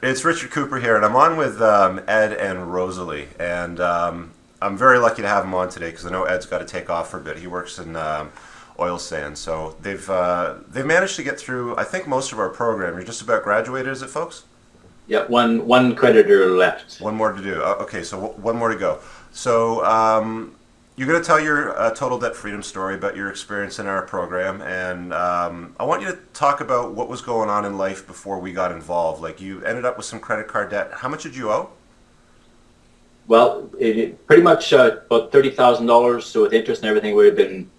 It's Richard Cooper here, and I'm on with Ed and Rosalie, and I'm very lucky to have him on today because I know Ed's got to take off for a bit. He works in oil sands, so they've managed to get through, I think, most of our program. You're just about graduated, is it, folks? Yeah, one creditor left. One more to do. Okay, so one more to go. So you're going to tell your total debt freedom story about your experience in our program, and I want you to talk about what was going on in life before we got involved. Like, you ended up with some credit card debt. How much did you owe? Well, pretty much about $30,000. So with interest and everything, would have been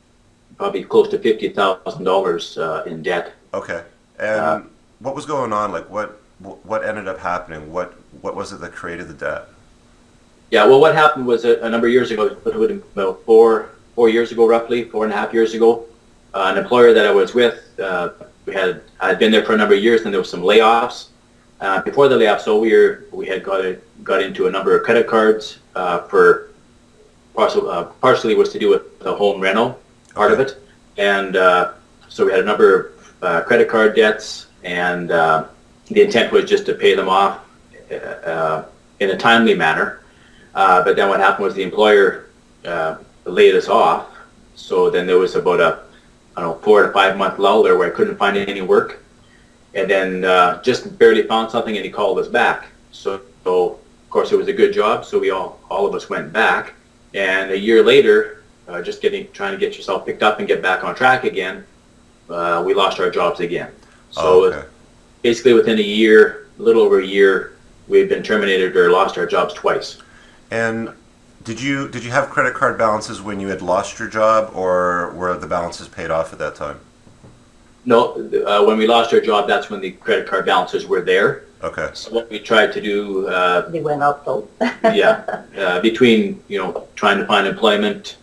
probably close to $50,000 in debt. Okay, and what was going on? Like, what ended up happening? What was it that created the debt? Yeah, well, what happened was a number of years ago, it would have been about four years ago, roughly 4.5 years ago. An employer that I was with, I'd been there for a number of years, and there was some layoffs. Before the layoffs, so we had got into a number of credit cards for partially was to do with the home rental part of it, and so we had a number of credit card debts, and the intent was just to pay them off in a timely manner. But then what happened was the employer laid us off. So then there was about a 4 to 5 month lull there where I couldn't find any work. And then just barely found something, and he called us back. So of course it was a good job. So we all of us went back. And a year later, trying to get yourself picked up and get back on track again, we lost our jobs again. So okay. Basically within a little over a year, we had been terminated or lost our jobs twice. And did you have credit card balances when you had lost your job, or were the balances paid off at that time? No, when we lost our job, that's when the credit card balances were there. Okay. So what we tried to do, They went up though. between trying to find employment,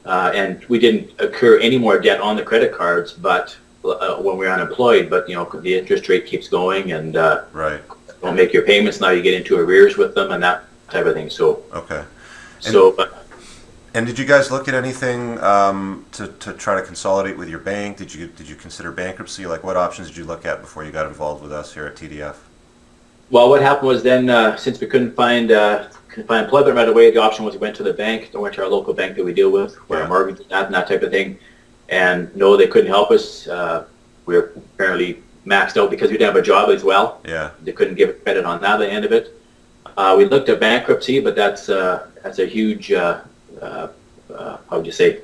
and we didn't incur any more debt on the credit cards, but when we're unemployed, but the interest rate keeps going, and Right. don't make your payments, now you get into arrears with them and that type of thing. So Okay. And did you guys look at anything to try to consolidate with your bank? Did you consider bankruptcy? Like, what options did you look at before you got involved with us here at TDF? Well, what happened was then, since we couldn't find employment right away, the option was we went to the bank, went to our local bank that we deal with, where our mortgage is at and that type of thing. And no, they couldn't help us. We were apparently maxed out because we didn't have a job as well. Yeah. They couldn't give credit on that end of it. We looked at bankruptcy, but that's a huge, how would you say,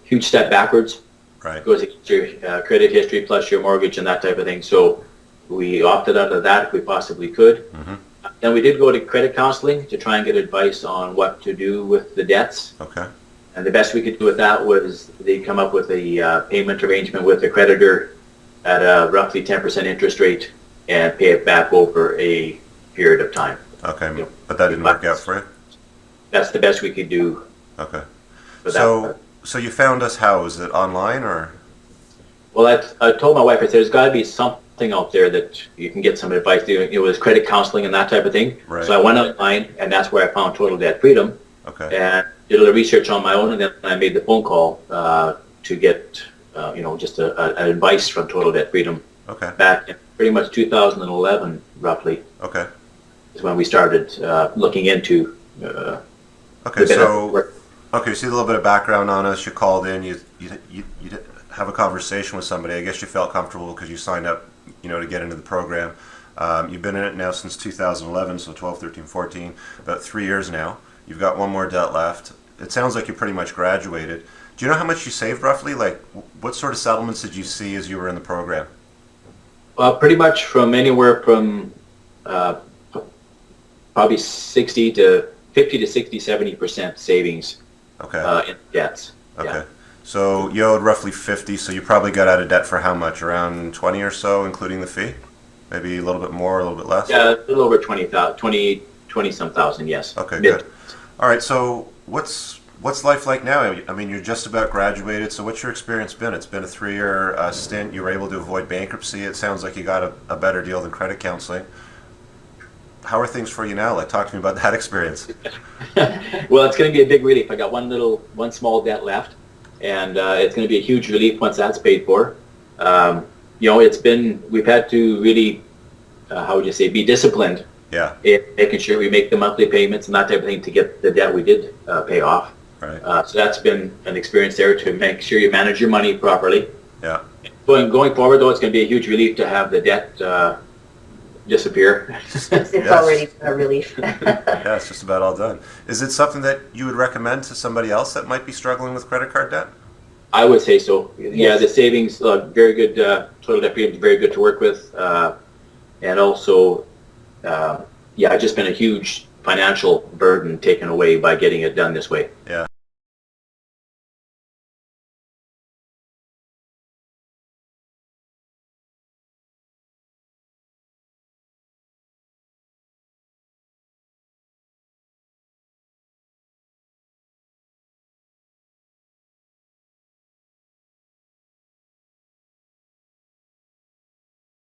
huge step backwards. Right. It goes against your credit history plus your mortgage and that type of thing. So we opted out of that if we possibly could. Mm-hmm. Then we did go to credit counseling to try and get advice on what to do with the debts. Okay. And the best we could do with that was they come up with a payment arrangement with the creditor at a roughly 10% interest rate and pay it back over a period of time. Okay, but that didn't work out for you? That's the best we could do. Okay. For So you found us how? Was it online or? Well, I told my wife, I said, there's got to be something out there that you can get some advice. It was credit counseling and that type of thing. Right. So I went online, and that's where I found Total Debt Freedom. Okay. And did a little research on my own, and then I made the phone call to get, just an advice from Total Debt Freedom. Okay. Back in pretty much 2011, roughly, Okay. is when we started looking into. Okay. Okay. See a little bit of background on us. You called in. You have a conversation with somebody. I guess you felt comfortable because you signed up, to get into the program. You've been in it now since 2011, so 12, 13, 14, about 3 years now. You've got one more debt left. It sounds like you pretty much graduated. Do you know how much you saved roughly? Like, what sort of settlements did you see as you were in the program? Well, pretty much from anywhere from probably 50 to 60, 70% savings. Okay. In debts. Okay. Yeah. So you owed roughly 50, so you probably got out of debt for how much? Around 20 or so, including the fee? Maybe a little bit more, a little bit less? Yeah, a little over 20 some thousand, yes. Okay, good. All right, so what's life like now? I mean, you're just about graduated, so what's your experience been? It's been a 3-year stint. You were able to avoid bankruptcy. It sounds like you got a better deal than credit counseling. How are things for you now? Like, talk to me about that experience. Well, it's going to be a big relief. I got one small debt left, and it's going to be a huge relief once that's paid for. We've had to really, how would you say, be disciplined Yeah. Making sure we make the monthly payments and that type of thing to get the debt we did pay off. Right. So that's been an experience there to make sure you manage your money properly. Yeah. Going forward, though, it's going to be a huge relief to have the debt disappear. It's already a relief. Yeah, it's just about all done. Is it something that you would recommend to somebody else that might be struggling with credit card debt? I would say so. Yeah, Yes. the savings, very good, total debt freedom, very good to work with. And also, it's just been a huge financial burden taken away by getting it done this way. Yeah.